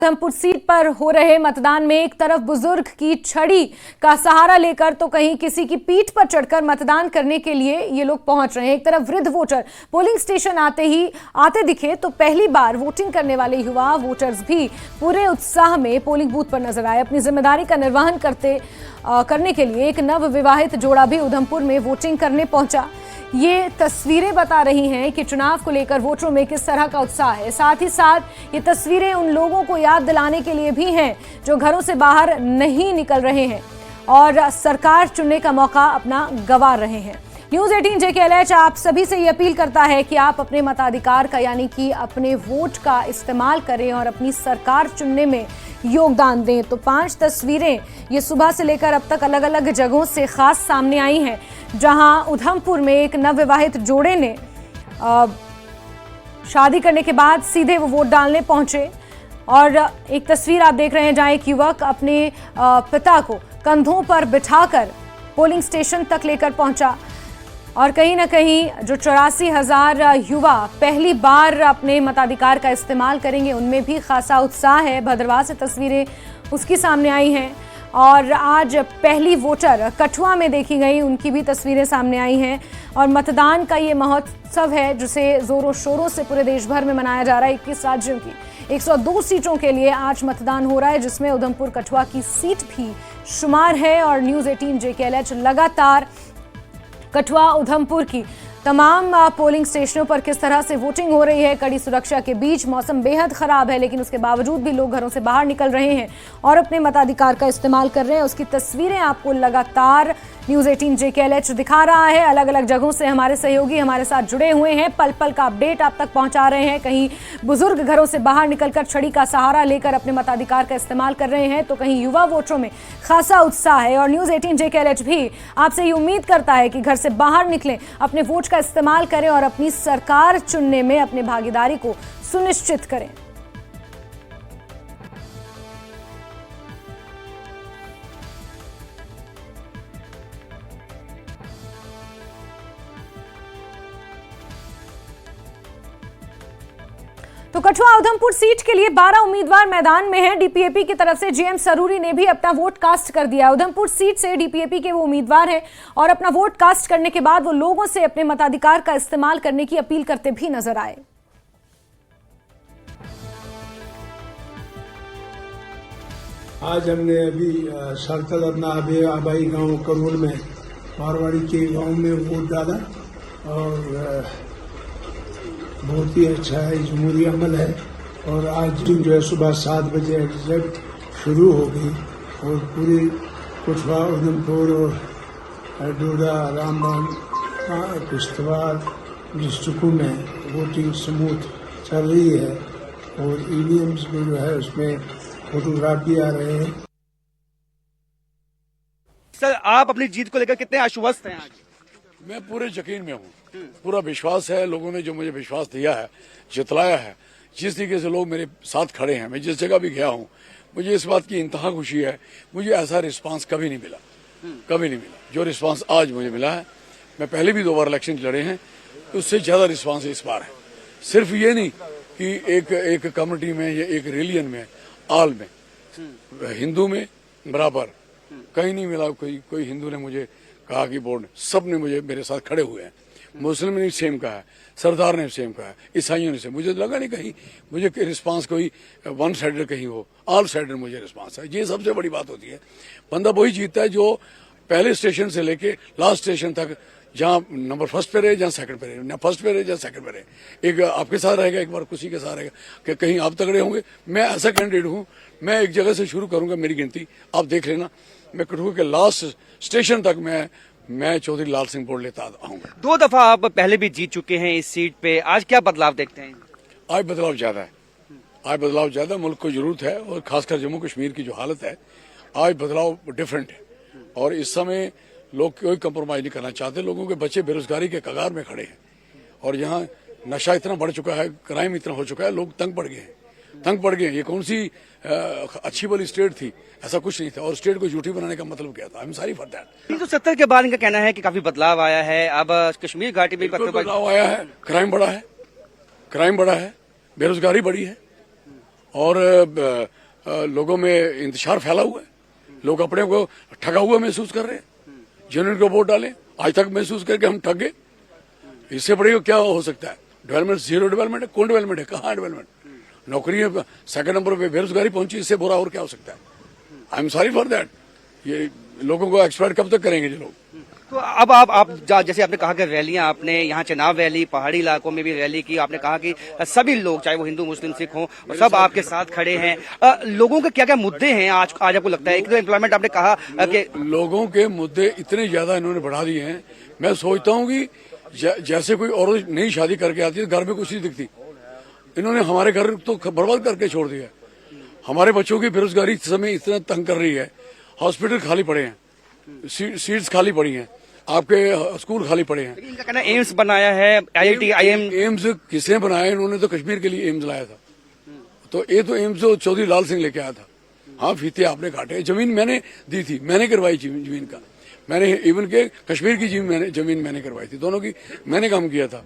Udhampur seat पर हो रहे मतदान में एक तरफ बुजुर्ग की छड़ी का सहारा लेकर तो कहीं किसी की पीठ पर चढ़कर मतदान करने के लिए ये लोग पहुंच रहे हैं। एक तरफ वृद्ध वोटर पोलिंग स्टेशन आते दिखे तो पहली बार वोटिंग करने वाले युवा वोटर्स भी पूरे उत्साह में पोलिंग बूथ पर नजर आए। अपनी जिम्मेदारी का निर्वहन करने के लिए एक नव विवाहित जोड़ा भी उधमपुर में वोटिंग करने पहुंचा। ये तस्वीरें बता रही हैं कि चुनाव को लेकर वोटरों में किस तरह का उत्साह है। साथ ही साथ ये तस्वीरें उन लोगों को याद दिलाने के लिए भी हैं जो घरों से बाहर नहीं निकल रहे हैं और सरकार चुनने का मौका अपना गंवा रहे हैं। न्यूज़ 18 JKLH आप सभी से ये अपील करता है कि आप अपने मताधिकार का यानी कि अपने वोट का इस्तेमाल करें और अपनी सरकार चुनने में योगदान दें। तो 5 तस्वीरें ये सुबह से लेकर अब तक अलग अलग जगहों से खास सामने आई हैं, जहां उधमपुर में एक नवविवाहित जोड़े ने शादी करने के बाद सीधे वो वोट डालने पहुंचे। और एक तस्वीर आप देख रहे हैं जहां एक युवक अपने पिता को कंधों पर बिठाकर पोलिंग स्टेशन तक लेकर पहुंचा। और कहीं ना कहीं जो 84,000 युवा पहली बार अपने मताधिकार का इस्तेमाल करेंगे, उनमें भी खासा उत्साह है। भद्रवाह से तस्वीरें उसकी सामने आई हैं और आज पहली वोटर कठुआ में देखी गई, उनकी भी तस्वीरें सामने आई हैं। और मतदान का ये महोत्सव है जिसे जोरों शोरों से पूरे देश भर में मनाया जा रहा है। 21 राज्यों की 102 सीटों के लिए आज मतदान हो रहा है, जिसमें उधमपुर कठुआ की सीट भी शुमार है। और न्यूज़ 18 JKLH लगातार कठुआ उधमपुर की तमाम पोलिंग स्टेशनों पर किस तरह से वोटिंग हो रही है। कड़ी सुरक्षा के बीच मौसम बेहद खराब है, लेकिन उसके बावजूद भी लोग घरों से बाहर निकल रहे हैं और अपने मताधिकार का इस्तेमाल कर रहे हैं। उसकी तस्वीरें आपको लगातार न्यूज़ 18 JKLH दिखा रहा है। अलग अलग जगहों से हमारे सहयोगी हमारे साथ जुड़े हुए हैं, पल पल का अपडेट आप तक पहुंचा रहे हैं। कहीं बुजुर्ग घरों से बाहर निकलकर छड़ी का सहारा लेकर अपने मताधिकार का इस्तेमाल कर रहे हैं, तो कहीं युवा वोटरों में खासा उत्साह है। और न्यूज़ 18 JKLH भी आपसे ये उम्मीद करता है कि घर से बाहर निकलें, अपने वोट का इस्तेमाल करें और अपनी सरकार चुनने में अपनी भागीदारी को सुनिश्चित करें। तो कठुआ उधमपुर सीट के लिए 12 उम्मीदवार मैदान में हैं। DPAP की तरफ से GM सरूरी ने भी अपना वोट कास्ट कर दिया। उधमपुर सीट से DPAP के वो उम्मीदवार हैं और अपना वोट कास्ट करने के बाद वो लोगों से अपने मताधिकार का इस्तेमाल करने की अपील करते भी नजर आए। आज हमने अभी सर्कल अपना आबाई गांव करोल में मारवाड़ी के गांव में वोट डाला और बहुत ही अच्छा है, जमहूरी अमल है। और आज जो है सुबह 7 बजे एग्जैक्ट शुरू हो गई और पूरी कठुआ उधमपुर और डोडा रामबन किश्तवाड़ डिस्ट्रिक्टों में वोटिंग स्मूथ चल रही है। और EVMs में जो है उसमें फोटोग्राफ भी आ रहे हैं। सर, आप अपनी जीत को लेकर कितने आश्वस्त हैं आज? मैं पूरे यकीन में हूँ, पूरा विश्वास है। लोगों ने जो मुझे विश्वास दिया है, जितलाया है, जिस तरीके से लोग मेरे साथ खड़े हैं, मैं जिस जगह भी गया हूँ, मुझे इस बात की इंतहा खुशी है। मुझे ऐसा रिस्पांस कभी नहीं मिला, कभी नहीं मिला जो रिस्पांस आज मुझे मिला है। मैं पहले भी 2 बार इलेक्शन लड़े हैं, उससे ज्यादा रिस्पांस इस बार है। सिर्फ ये नहीं कि एक कम्युनिटी में या एक रिलीजन में, आल में, हिंदू में बराबर कहीं नहीं मिला। कोई हिंदू ने मुझे कहा कि बोर्ड, सब ने मुझे मेरे साथ खड़े हुए हैं। मुस्लिम ने सेम कहा है, सरदार ने सेम कहा है, ईसाइयों ने सेम। मुझे लगा नहीं कहीं मुझे रिस्पांस कोई वन साइडेड कहीं हो, ऑल साइडेड मुझे रिस्पांस है। ये सबसे बड़ी बात होती है। बंदा वही जीतता है जो पहले स्टेशन से लेके लास्ट स्टेशन तक, जहाँ नंबर फर्स्ट पे रहे, जहाँ सेकंड पे रहे, फर्स्ट पे रहे, जहाँ सेकंड पे रहे। एक आपके साथ रहेगा, एक बार किसी के साथ रहेगा कि कहीं आप तगड़े होंगे। मैं ऐसा कैंडिडेट हूँ, मैं एक जगह से शुरू करूंगा मेरी गिनती, आप देख लेना। मैं कठुआ के लास्ट स्टेशन तक मैं चौधरी लाल सिंह बोर्ड लेता आऊंगा। 2 दफा आप पहले भी जीत चुके हैं इस सीट पे, आज क्या बदलाव देखते हैं? आज बदलाव ज्यादा है, आज बदलाव ज्यादा मुल्क को जरूरत है। और खासकर जम्मू कश्मीर की जो हालत है, आज बदलाव डिफरेंट है। और इस समय लोग कोई कंप्रोमाइज नहीं करना चाहते। लोगों के बच्चे बेरोजगारी के कगार में खड़े हैं और यहाँ नशा इतना बढ़ चुका है, क्राइम इतना हो चुका है, लोग तंग पड़ गए हैं। ये कौन सी अच्छी वाली स्टेट थी? ऐसा कुछ नहीं था। और स्टेट को झूठी बनाने का मतलब क्या था? I am sorry for that. 370 के बाद इनका कहना है कि काफी बदलाव आया है। अब कश्मीर घाटी में बदलाव आया है, क्राइम बढ़ा है, बेरोजगारी बढ़ी है और लोगों में इंतशार फैला हुआ है। लोग अपने को ठगा हुआ महसूस कर रहे हैं, जिन्होंने को वोट डाले आज तक महसूस करके हम ठग गए। इससे बड़ी क्या हो सकता है? डेवलपमेंट, जीरो डेवलपमेंट है। कौन डेवलपमेंट है? कहाँ डेवलपमेंट? नौकरी सेकंड नंबर पे बेरोजगारी पहुंची, इससे बुरा और क्या हो सकता है? I am sorry for that. ये लोगों को एक्सप्लॉइट कब तक करेंगे ये लोग? तो अब आप जैसे आपने कहा कि रैलियां, आपने यहाँ चुनाव रैली, पहाड़ी इलाकों में भी रैली की, आपने कहा कि सभी लोग चाहे वो हिंदू मुस्लिम सिख हों सब आपके साथ खड़े हैं। लोगों के क्या क्या मुद्दे हैं आज आपको लगता है? एक तो एम्प्लॉयमेंट आपने कहा कि लोगों के मुद्दे इतने ज्यादा इन्होंने बढ़ा दिए हैं। मैं सोचता हूँ कि जैसे कोई और नई शादी करके आती है घर में कुछ नहीं दिखती, इन्होंने हमारे घर तो बर्बाद करके छोड़ दिया। हमारे बच्चों की बेरोजगारी इस समय इतना तंग कर रही है। हॉस्पिटल खाली पड़े हैं, सीट्स खाली पड़ी हैं, आपके स्कूल खाली पड़े हैं। इनका कहना एम्स बनाया है, IIT IIM। एम्स किसने बनाया? इन्होंने तो कश्मीर के लिए एम्स लाया था। तो ये तो एम्स तो चौधरी लाल सिंह लेके आया था। हाँ, फीते आपने काटे। जमीन मैंने दी थी, मैंने करवाई जमीन का। मैंने इवन के कश्मीर की जमीन मैंने करवाई थी, दोनों की मैंने काम किया था।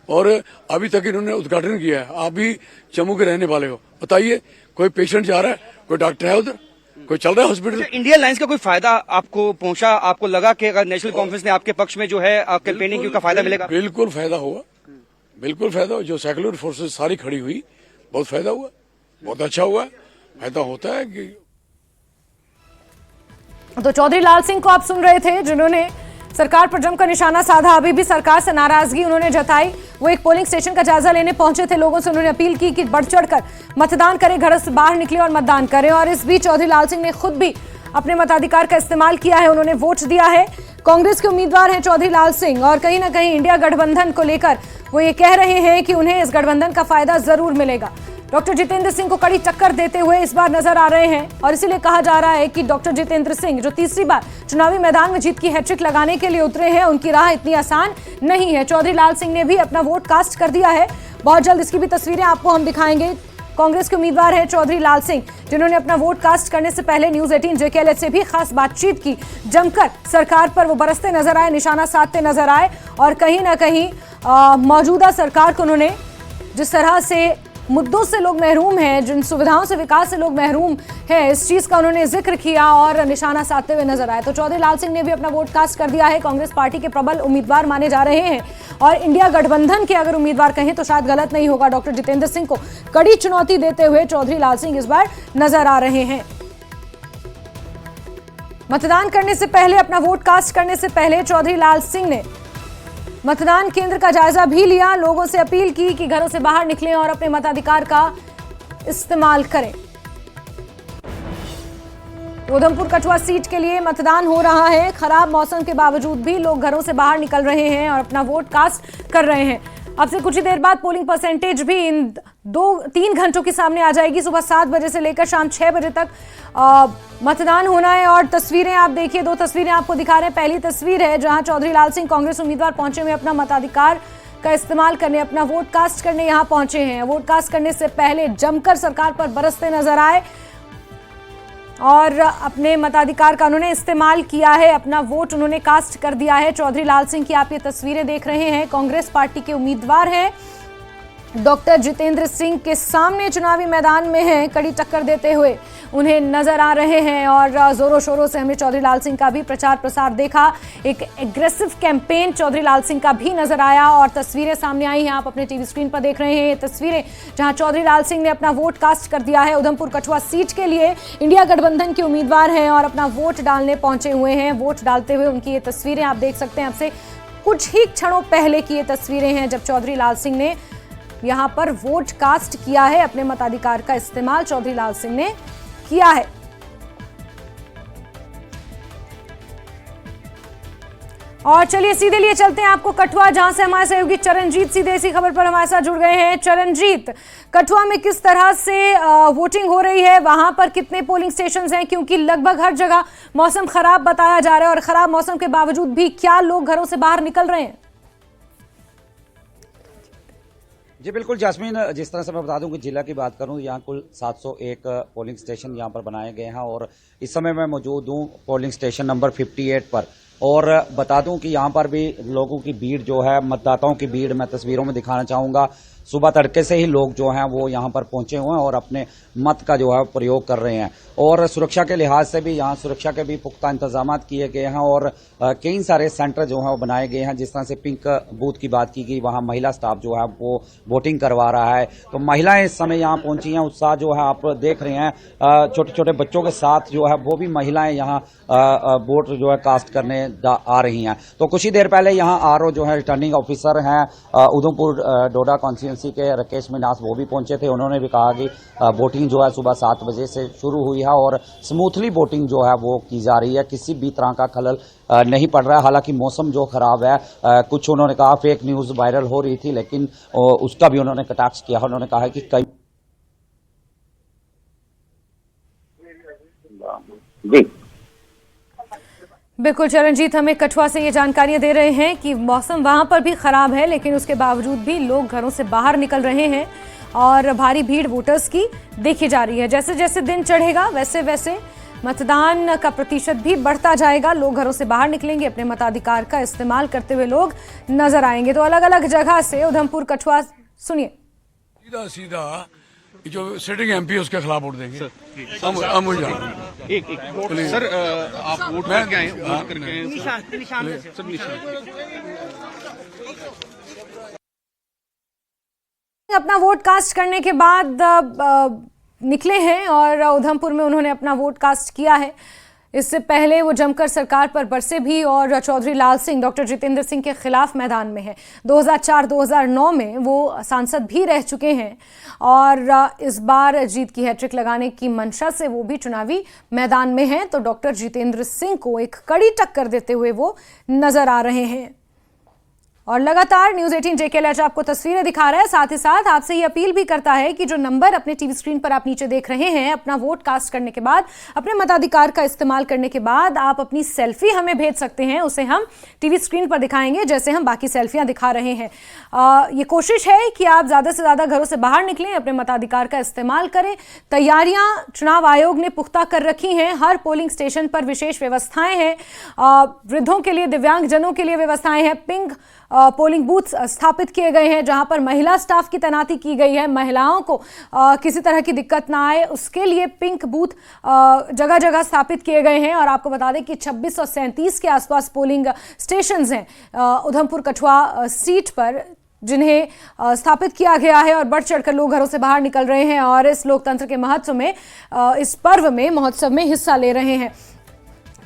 और अभी तक इन्होंने उद्घाटन किया है। आप भी जम्मू के रहने वाले हो, बताइए कोई पेशेंट जा रहा है, कोई डॉक्टर है उधर, कोई चल रहा है हॉस्पिटल? इंडिया लाइंस का कोई फायदा आपको पहुंचा? आपको लगा कि अगर नेशनल कॉन्फ्रेंस ने आपके पक्ष में जो है कैंपेनिंग की, उसका फायदा मिलेगा? बिल्कुल फायदा हुआ, बिल्कुल फायदा हुआ। जो सेक्युलर फोर्सेस सारी खड़ी हुई, बहुत फायदा हुआ, बहुत अच्छा हुआ। फायदा होता है कि तो चौधरी लाल सिंह को आप सुन रहे थे, जिन्होंने सरकार पर जमकर निशाना साधा। अभी भी सरकार से नाराजगी उन्होंने जताई। वो एक पोलिंग स्टेशन का जायजा लेने पहुंचे थे। लोगों से उन्होंने अपील की कि बढ़ चढ़कर मतदान करें, घर से बाहर निकले और मतदान करें। और इस बीच चौधरी लाल सिंह ने खुद भी अपने मताधिकार का इस्तेमाल किया है, उन्होंने वोट दिया है। कांग्रेस के उम्मीदवार हैं चौधरी लाल सिंह और कहीं ना कहीं इंडिया गठबंधन को लेकर वो ये कह रहे हैं कि उन्हें इस गठबंधन का फायदा जरूर मिलेगा। डॉक्टर जितेंद्र सिंह को कड़ी टक्कर देते हुए इस बार नजर आ रहे हैं और इसीलिए कहा जा रहा है कि डॉक्टर जितेंद्र सिंह जो तीसरी बार चुनावी मैदान में जीत की हैट्रिक लगाने के लिए उतरे हैं, उनकी राह इतनी आसान नहीं है। चौधरी लाल सिंह ने भी अपना वोट कास्ट कर दिया है। बहुत जल्द इसकी भी तस्वीरें आपको हम दिखाएंगे। कांग्रेस के उम्मीदवार हैं चौधरी लाल सिंह, जिन्होंने अपना वोट कास्ट करने से पहले न्यूज 18 JKLH से भी खास बातचीत की। जमकर सरकार पर वो बरसते नजर आए, निशाना साधते नजर आए और कहीं ना कहीं मौजूदा सरकार को उन्होंने जिस तरह से मुद्दों से लोग महरूम हैं, जिन सुविधाओं से, विकास से लोग महरूम हैं, इस चीज का उन्होंने जिक्र किया और निशाना साधते हुए नजर आए। तो चौधरी लाल सिंह ने भी अपना वोट कास्ट कर दिया है। कांग्रेस पार्टी के प्रबल उम्मीदवार माने जा रहे हैं और इंडिया गठबंधन के अगर उम्मीदवार कहें तो शायद गलत नहीं होगा। डॉक्टर जितेंद्र सिंह को कड़ी चुनौती देते हुए चौधरी लाल सिंह इस बार नजर आ रहे हैं। मतदान करने से पहले, अपना वोट कास्ट करने से पहले चौधरी लाल सिंह ने मतदान केंद्र का जायजा भी लिया। लोगों से अपील की कि घरों से बाहर निकलें और अपने मताधिकार का इस्तेमाल करें। उधमपुर कठुआ सीट के लिए मतदान हो रहा है। खराब मौसम के बावजूद भी लोग घरों से बाहर निकल रहे हैं और अपना वोट कास्ट कर रहे हैं। अब से कुछ ही देर बाद पोलिंग परसेंटेज भी इन 2-3 घंटों के सामने आ जाएगी। सुबह 7 बजे से लेकर शाम 6 बजे तक मतदान होना है। और तस्वीरें आप देखिए, 2 तस्वीरें आपको दिखा रहे हैं। पहली तस्वीर है जहां चौधरी लाल सिंह कांग्रेस उम्मीदवार पहुंचे हुए अपना मताधिकार का इस्तेमाल करने, अपना वोट कास्ट करने यहां पहुंचे हैं। वोट कास्ट करने से पहले जमकर सरकार पर बरसते नजर आए और अपने मताधिकार का उन्होंने इस्तेमाल किया है। अपना वोट उन्होंने कास्ट कर दिया है। चौधरी लाल सिंह की आप ये तस्वीरें देख रहे हैं। कांग्रेस पार्टी के उम्मीदवार हैं डॉक्टर जितेंद्र सिंह के सामने चुनावी मैदान में हैं, कड़ी टक्कर देते हुए उन्हें नजर आ रहे हैं और जोरों शोरों से हमने चौधरी लाल सिंह का भी प्रचार प्रसार देखा। एक एग्रेसिव कैंपेन चौधरी लाल सिंह का भी नजर आया और तस्वीरें सामने आई हैं, आप अपने टीवी स्क्रीन पर देख रहे हैं। ये तस्वीरें जहां चौधरी लाल सिंह ने अपना वोट कास्ट कर दिया है। उधमपुर कठुआ सीट के लिए इंडिया गठबंधन के उम्मीदवार हैं और अपना वोट डालने पहुंचे हुए हैं। वोट डालते हुए उनकी ये तस्वीरें आप देख सकते हैं। आपसे कुछ ही क्षणों पहले की ये तस्वीरें हैं जब चौधरी लाल सिंह ने यहां पर वोट कास्ट किया है। अपने मताधिकार का इस्तेमाल चौधरी लाल सिंह ने किया है। और चलिए सीधे लिए चलते हैं आपको कठुआ, जहां से हमारे सहयोगी चरणजीत सीधे इसी खबर पर हमारे साथ जुड़ गए हैं। चरणजीत, कठुआ में किस तरह से वोटिंग हो रही है, वहां पर कितने पोलिंग स्टेशंस हैं, क्योंकि लगभग हर जगह मौसम खराब बताया जा रहा है और खराब मौसम के बावजूद भी क्या लोग घरों से बाहर निकल रहे हैं? जी बिल्कुल जास्मीन, जिस तरह से मैं बता दूं कि जिला की बात करूं, यहाँ कुल 701 पोलिंग स्टेशन यहाँ पर बनाए गए हैं और इस समय मैं मौजूद हूँ पोलिंग स्टेशन नंबर 58 पर, और बता दूं कि यहाँ पर भी लोगों की भीड़ जो है, मतदाताओं की भीड़ मैं तस्वीरों में दिखाना चाहूंगा। सुबह तड़के से ही लोग जो हैं वो यहाँ पर पहुंचे हुए हैं और अपने मत का जो है प्रयोग कर रहे हैं। और सुरक्षा के लिहाज से भी यहाँ सुरक्षा के भी पुख्ता इंतजाम किए गए हैं और कई सारे सेंटर जो हैं वो बनाए गए हैं। जिस तरह से पिंक बूथ की बात की गई, वहाँ महिला स्टाफ जो है वो वोटिंग करवा रहा है। तो महिलाएं इस समय यहाँ पहुंची हैं। उत्साह जो है आप देख रहे हैं, छोटे छोटे बच्चों के साथ जो है वो भी महिलाएं यहाँ वोट जो है कास्ट करने आ रही हैं। तो कुछ ही देर पहले यहाँ आरओ जो है रिटर्निंग ऑफिसर हैं उधमपुर डोडा कॉन्स्टिट्यूंसी के राकेश मिनास, वो भी पहुंचे थे। उन्होंने भी कहा कि वोटिंग जो है सुबह 7 बजे से शुरू हुई है और स्मूथली वोटिंग जो है वो की जा रही है, किसी भी तरह का खलल नहीं पड़ रहा है। हालांकि मौसम जो खराब है, कुछ उन्होंने कहा फेक न्यूज वायरल हो रही थी, लेकिन उसका भी उन्होंने कटाक्ष किया। उन्होंने कहा कि कई बिल्कुल चरणजीत हमें कठुआ से ये जानकारियां दे रहे हैं कि मौसम वहां पर भी खराब है, लेकिन उसके बावजूद भी लोग घरों से बाहर निकल रहे हैं और भारी भीड़ वोटर्स की देखी जा रही है। जैसे जैसे दिन चढ़ेगा वैसे वैसे मतदान का प्रतिशत भी बढ़ता जाएगा। लोग घरों से बाहर निकलेंगे, अपने मताधिकार का इस्तेमाल करते हुए लोग नजर आएंगे। तो अलग अलग जगह से उधमपुर कठुआ सुनिए। सीधा सीधा जो सिटिंग एमपी है उसके खिलाफ वोट देंगे। हम मुझे एक सर आप वोट करके आए, वोट करके आए, निशान सब निशान अपना वोट कास्ट करने के बाद निकले हैं और उधमपुर में उन्होंने अपना वोट कास्ट किया है। इससे पहले वो जमकर सरकार पर बरसे भी और चौधरी लाल सिंह, डॉक्टर जितेंद्र सिंह के खिलाफ मैदान में है। 2004-2009 में वो सांसद भी रह चुके हैं और इस बार जीत की हैट्रिक लगाने की मंशा से वो भी चुनावी मैदान में हैं। तो डॉक्टर जितेंद्र सिंह को एक कड़ी टक्कर देते हुए वो नजर आ रहे हैं और लगातार न्यूज 18 JKLH आपको तस्वीरें दिखा रहा है। साथ ही साथ आपसे ये अपील भी करता है कि जो नंबर अपने टीवी स्क्रीन पर आप नीचे देख रहे हैं, अपना वोट कास्ट करने के बाद, अपने मताधिकार का इस्तेमाल करने के बाद आप अपनी सेल्फी हमें भेज सकते हैं। उसे हम टीवी स्क्रीन पर दिखाएंगे जैसे हम बाकी सेल्फियां दिखा रहे हैं। ये कोशिश है कि आप ज्यादा से ज्यादा घरों से बाहर निकलें, अपने मताधिकार का इस्तेमाल करें। तैयारियां चुनाव आयोग ने पुख्ता कर रखी हैं। हर पोलिंग स्टेशन पर विशेष व्यवस्थाएं हैं। वृद्धों के लिए, दिव्यांगजनों के लिए व्यवस्थाएं हैं। पिंक पोलिंग बूथ स्थापित किए गए हैं जहां पर महिला स्टाफ की तैनाती की गई है। महिलाओं को किसी तरह की दिक्कत ना आए उसके लिए पिंक बूथ जगह जगह स्थापित किए गए हैं। और आपको बता दें कि 2637 के आसपास पोलिंग स्टेशंस हैं उधमपुर कठुआ सीट पर, जिन्हें स्थापित किया गया है और बढ़ चढ़कर लोग घरों से बाहर निकल रहे हैं और इस लोकतंत्र के महत्व में, इस पर्व में, महोत्सव में हिस्सा ले रहे हैं।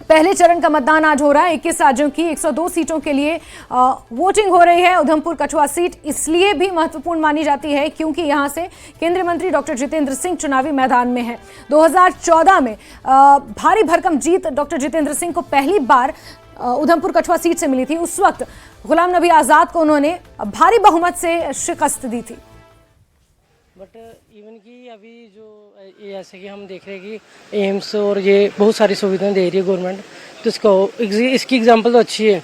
पहले चरण का मतदान आज हो रहा है। 21 राज्यों की 102 सीटों के लिए वोटिंग हो रही है। उधमपुर कठुआ सीट इसलिए भी महत्वपूर्ण मानी जाती है क्योंकि यहां से केंद्रीय मंत्री डॉक्टर जितेंद्र सिंह चुनावी मैदान में हैं। 2014 में भारी भरकम जीत डॉक्टर जितेंद्र सिंह को पहली बार उधमपुर कठुआ सीट से मिली थी। उस वक्त गुलाम नबी आजाद को उन्होंने भारी बहुमत से शिकस्त दी थी। बट इवन की अभी जो ये ऐसे कि हम देख रहे हैं कि एम्स और ये बहुत सारी सुविधाएं दे रही है गवर्नमेंट, तो इसकी एग्जांपल तो अच्छी है।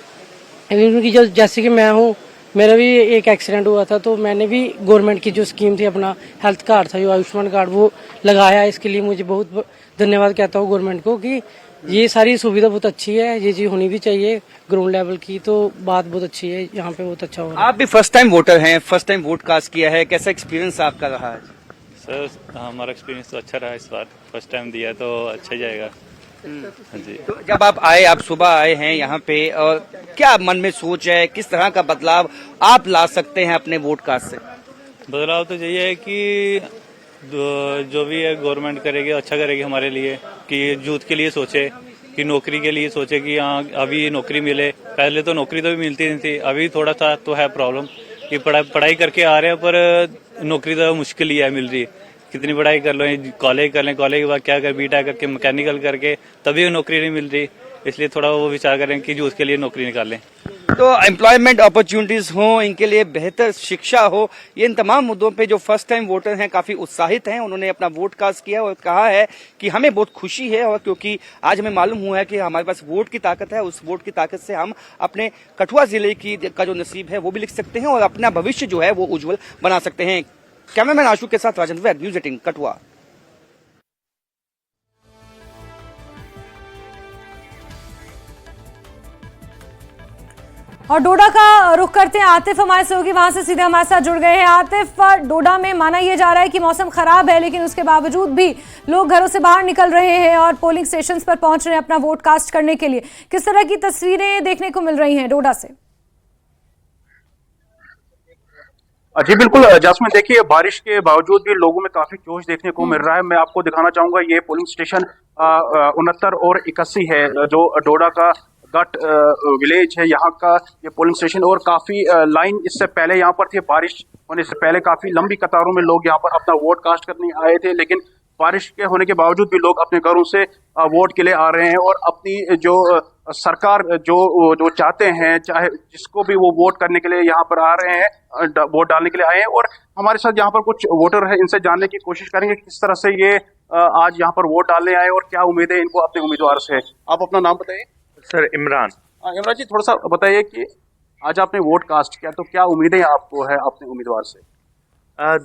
क्योंकि जैसे कि मैं हूँ, मेरा भी एक एक्सीडेंट हुआ था तो मैंने भी गवर्नमेंट की जो स्कीम थी, अपना हेल्थ कार्ड था जो आयुष्मान कार्ड, वो लगाया। इसके लिए मुझे बहुत धन्यवाद कहता हूँ गवर्नमेंट को कि ये सारी सुविधा बहुत अच्छी है। ये चीज होनी भी चाहिए ग्राउंड लेवल की, तो बात बहुत अच्छी है। यहाँ पे बहुत अच्छा हो रहा है। आप भी फर्स्ट टाइम वोटर हैं, फर्स्ट टाइम वोट कास्ट किया है, कैसा एक्सपीरियंस आपका रहा है? सर हमारा एक्सपीरियंस तो अच्छा रहा इस बार, फर्स्ट टाइम दिया तो अच्छा ही जाएगा। हाँ जी। तो जब आप आए, आप सुबह आए हैं यहाँ पे, और क्या मन में सोच है, किस तरह का बदलाव आप ला सकते हैं अपने वोट कास्ट से? बदलाव तो यही है कि जो भी है गवर्नमेंट करेगी, अच्छा करेगी हमारे लिए, कि यूथ के लिए सोचे, कि नौकरी के लिए सोचे कि हाँ अभी नौकरी मिले। पहले तो नौकरी तो भी मिलती नहीं थी, अभी थोड़ा सा तो है प्रॉब्लम कि पढ़ाई करके आ रहे हैं पर नौकरी तो मुश्किल ही है मिल रही। कितनी पढ़ाई कर लो, कॉलेज कर लें, कॉलेज के बाद क्या कर, बीटेक करके मैकेनिकल करके तभी नौकरी नहीं मिल रही। इसलिए थोड़ा वो विचार करें कि यूथ के लिए नौकरी निकालें। तो एम्प्लॉयमेंट अपॉर्चुनिटीज हो, इनके लिए बेहतर शिक्षा हो, ये इन तमाम मुद्दों पे जो फर्स्ट टाइम वोटर हैं काफी उत्साहित हैं। उन्होंने अपना वोट कास्ट किया और कहा है कि हमें बहुत खुशी है, और क्योंकि आज हमें मालूम हुआ है कि हमारे पास वोट की ताकत है, उस वोट की ताकत से हम अपने कठुआ जिले की का जो नसीब है वो भी लिख सकते हैं और अपना भविष्य जो है वो उज्जवल बना सकते हैं। कैमरामैन आशु के साथ राजेंद्र वैद, न्यूज 18 कठुआ। और डोडा का रुख करते हैं, आतिफ हमारे से होगी, वहां से सीधे हमारे साथ जुड़ गए हैं। आतिफ, डोडा में माना यह जा रहा है कि मौसम खराब है, लेकिन उसके बावजूद भी लोग घरों से बाहर निकल रहे हैं और पोलिंग स्टेशंस पर पहुंच रहे हैं अपना वोट कास्ट करने के लिए। किस तरह की तस्वीरें देखने को मिल रही हैं डोडा से? जी बिल्कुल जासमीन, देखिए बारिश के बावजूद भी लोगों में काफी जोश देखने को मिल रहा है। मैं आपको दिखाना चाहूंगा, ये पोलिंग स्टेशन 69 और 81 है, जो डोडा का गट विलेज है, यहाँ का ये पोलिंग स्टेशन। और काफी लाइन इससे पहले यहाँ पर थी, बारिश होने से पहले काफी लंबी कतारों में लोग यहाँ पर अपना वोट कास्ट करने आए थे, लेकिन बारिश के होने के बावजूद भी लोग अपने घरों से वोट के लिए आ रहे हैं और अपनी जो सरकार जो चाहते हैं, चाहे जिसको भी वो वोट करने के लिए यहाँ पर आ रहे हैं, वोट डालने के लिए आए हैं। और हमारे साथ यहाँ पर कुछ वोटर है, इनसे जानने की कोशिश करेंगे किस तरह से ये आज यहाँ पर वोट डालने आए और क्या उम्मीद है इनको अपने उम्मीदवार से। आप अपना नाम बताइए। सर इमरान। इमरान जी, थोड़ा सा बताइए कि आज आपने वोट कास्ट किया तो क्या उम्मीदें आपको है अपने उम्मीदवार से?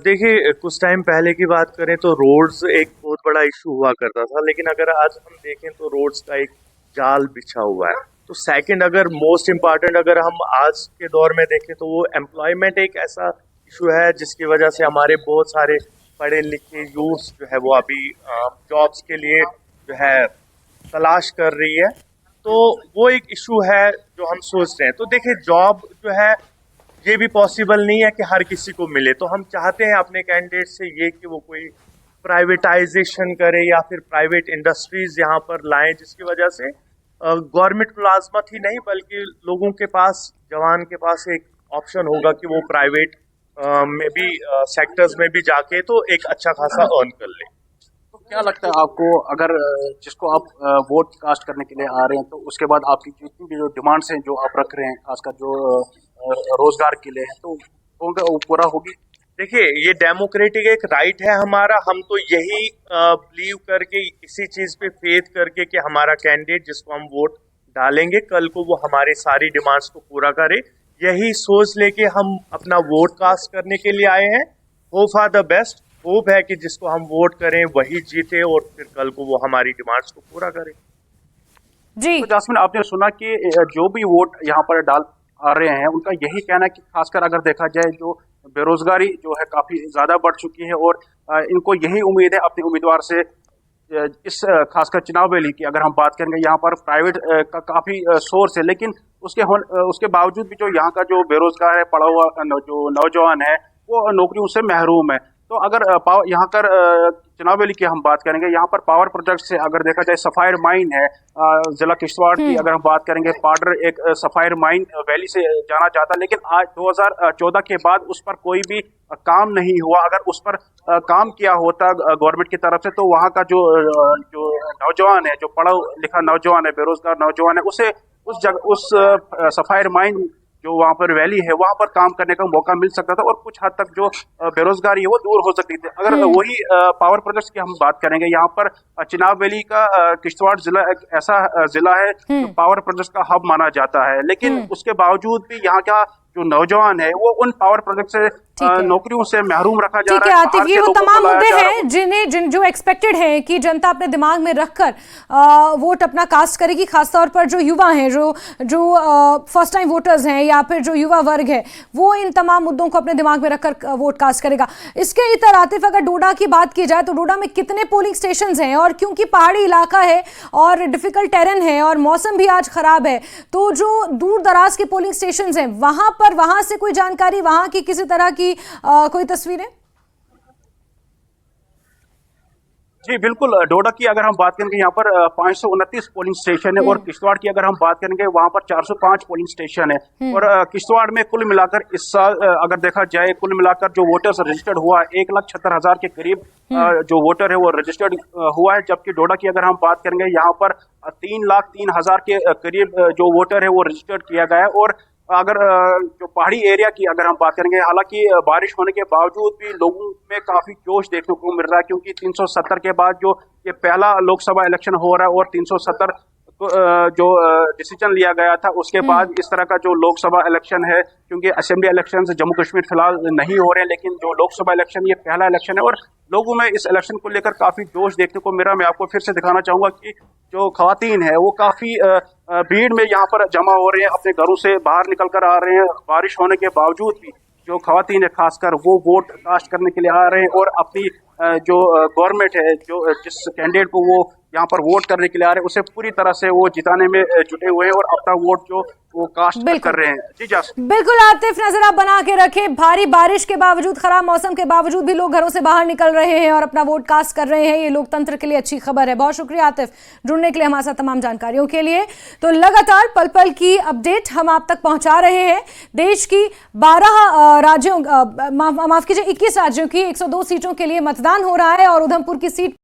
देखिए, कुछ टाइम पहले की बात करें तो रोड्स एक बहुत बड़ा इशू हुआ करता था, लेकिन अगर आज हम देखें तो रोड्स का एक जाल बिछा हुआ है। तो सेकंड, अगर मोस्ट इम्पॉर्टेंट अगर हम आज के दौर में देखें तो वो एम्प्लॉयमेंट एक ऐसा इशू है जिसकी वजह से हमारे बहुत सारे पढ़े लिखे यूथ जो है वो अभी जॉब्स के लिए जो है तलाश कर रही है। तो वो एक इशू है जो हम सोच रहे हैं। तो देखिए, जॉब जो है ये भी पॉसिबल नहीं है कि हर किसी को मिले, तो हम चाहते हैं अपने कैंडिडेट से ये कि वो कोई प्राइवेटाइजेशन करे या फिर प्राइवेट इंडस्ट्रीज यहाँ पर लाएं, जिसकी वजह से गवर्नमेंट मुलाजमत ही नहीं बल्कि लोगों के पास, जवान के पास एक ऑप्शन होगा कि वो प्राइवेट में भी सेक्टर्स में भी जाके तो एक अच्छा खासा अर्न कर ले। तो क्या लगता है आपको, अगर जिसको आप वोट कास्ट करने के लिए आ रहे हैं तो उसके बाद आपकी जितनी भी जो डिमांड्स हैं जो आप रख रहे हैं, खासकर जो रोजगार के लिए है, तो वो पूरा होगी? देखिए, ये डेमोक्रेटिक एक राइट है हमारा। हम तो यही बिलीव करके, इसी चीज पे फेथ करके कि हमारा कैंडिडेट जिसको हम वोट डालेंगे कल को वो हमारी सारी डिमांड्स को पूरा करे, यही सोच लेके हम अपना वोट कास्ट करने के लिए आए हैं। Hope for the best, hope है कि जिसको हम वोट करें वही जीते और फिर कल को वो हमारी डिमांड्स को पूरा करे। जी तो जासमीन, आपने सुना कि जो भी वोट यहाँ पर डाल आ रहे हैं उनका यही कहना है कि खासकर अगर देखा जाए जो बेरोजगारी जो है काफी ज्यादा बढ़ चुकी है और इनको यही उम्मीद है अपने उम्मीदवार से। इस खासकर चुनाव वैली की अगर हम बात करेंगे, यहाँ पर प्राइवेट का काफी सोर्स है, लेकिन उसके बावजूद भी जो यहाँ का जो बेरोजगार है, पढ़ा हुआ जो नौजवान है, वो नौकरियों से महरूम है। तो अगर यहाँ कर चुनाव वैली की हम बात करेंगे, यहाँ पर पावर प्रोजेक्ट से अगर देखा जाए, सफायर माइन है जिला किश्तवाड़ की अगर हम बात करेंगे, पाडर एक सफायर माइन वैली से जाना जाता, लेकिन आज 2014 के बाद उस पर कोई भी काम नहीं हुआ। अगर उस पर काम किया होता गवर्नमेंट की तरफ से तो वहाँ का जो नौजवान है, जो पढ़ा लिखा नौजवान है, बेरोजगार नौजवान है, उसे उस सफायर माइन जो वहाँ पर वैली है वहाँ पर काम करने का मौका मिल सकता था और कुछ हद तक जो बेरोजगारी है वो दूर हो सकती थी। अगर वही पावर प्रोजेक्ट्स की हम बात करेंगे, यहाँ पर चिनाब वैली का किश्तवाड़ जिला एक ऐसा जिला है जो पावर प्रोजेक्ट्स का हब माना जाता है, लेकिन उसके बावजूद भी यहाँ का जो नौजवान है वो उन पावर प्रोजेक्ट से नौकरियों से महरूम रखा जा रहा है। आतिफ, ये वो तमाम मुद्दे हैं जो एक्सपेक्टेड है कि जनता अपने दिमाग में रखकर वोट अपना कास्ट करेगी, खासतौर पर जो युवा हैं, जो फर्स्ट टाइम वोटर्स हैं या फिर जो युवा वर्ग है, वो इन तमाम मुद्दों को अपने दिमाग में रखकर वोट कास्ट करेगा। इसके इतर आतिफ, अगर डोडा की बात की जाए तो डोडा में कितने पोलिंग स्टेशन हैं, और क्योंकि पहाड़ी इलाका है और डिफिकल्ट टेरेन है और मौसम भी आज खराब है, तो जो दूर दराज के पोलिंग स्टेशन हैं वहां से कोई जानकारी, वहां की किसी तरह की कोई तस्वीरें? जी बिल्कुल, डोडा की अगर हम बात करेंगे, यहाँ पर 529 पोलिंग स्टेशन है और किश्तवाड़ की अगर हम बात करेंगे वहां पर 405 पोलिंग स्टेशन है। और किश्तवाड़ में कुल मिलाकर इस साल अगर देखा जाए, कुल मिलाकर जो वोटर्स रजिस्टर्ड हुआ 1,76,000 के करीब जो वोटर है वो रजिस्टर्ड हुआ है, जबकि डोडा की अगर हम बात करेंगे यहाँ पर 3,03,000 के करीब जो वोटर है वो रजिस्टर्ड किया गया है। और अगर जो पहाड़ी एरिया की अगर हम बात करेंगे, हालांकि बारिश होने के बावजूद भी लोगों में काफी जोश देखने को मिल रहा है, क्योंकि 370 के बाद जो ये पहला लोकसभा इलेक्शन हो रहा है और 370 जो डिसीजन लिया गया था उसके बाद इस तरह का जो लोकसभा इलेक्शन है, क्योंकि असेंबली इलेक्शन जम्मू कश्मीर फिलहाल नहीं हो रहे हैं, लेकिन जो लोकसभा इलेक्शन ये पहला इलेक्शन है और लोगों में इस इलेक्शन को लेकर काफी जोश देखने को मिला। मैं आपको फिर से दिखाना चाहूंगा कि जो खवातीन है वो काफी भीड़ में यहाँ पर जमा हो रहे हैं, अपने घरों से बाहर निकल कर आ रहे हैं। बारिश होने के बावजूद भी जो खवातीन है खासकर वो वोट कास्ट करने के लिए आ रहे हैं और अपनी जो गवर्नमेंट है, जो जिस कैंडिडेट को वो यहाँ पर वोट करने के लिए आ रहे हैं उसे पूरी तरह से वो जिताने में जुटे हुए हैं और अपना वोट जो वो कास्ट कर रहे हैं। जी जासिम, बिल्कुल आतिफ, नजर आप बना के रखें। भारी बारिश के बावजूद, खराब मौसम के बावजूद भी लोग घरों से बाहर निकल रहे हैं और अपना वोट कास्ट कर रहे हैं। ये लोकतंत्र के लिए अच्छी खबर है। बहुत शुक्रिया आतिफ जुड़ने के लिए हमारे साथ तमाम जानकारियों के लिए। तो लगातार पल पल की अपडेट हम आप तक पहुंचा रहे हैं। देश की 12 राज्यों, माफ कीजिए 21 राज्यों की 102 सीटों के लिए मतदान हो रहा है और उधमपुर की सीट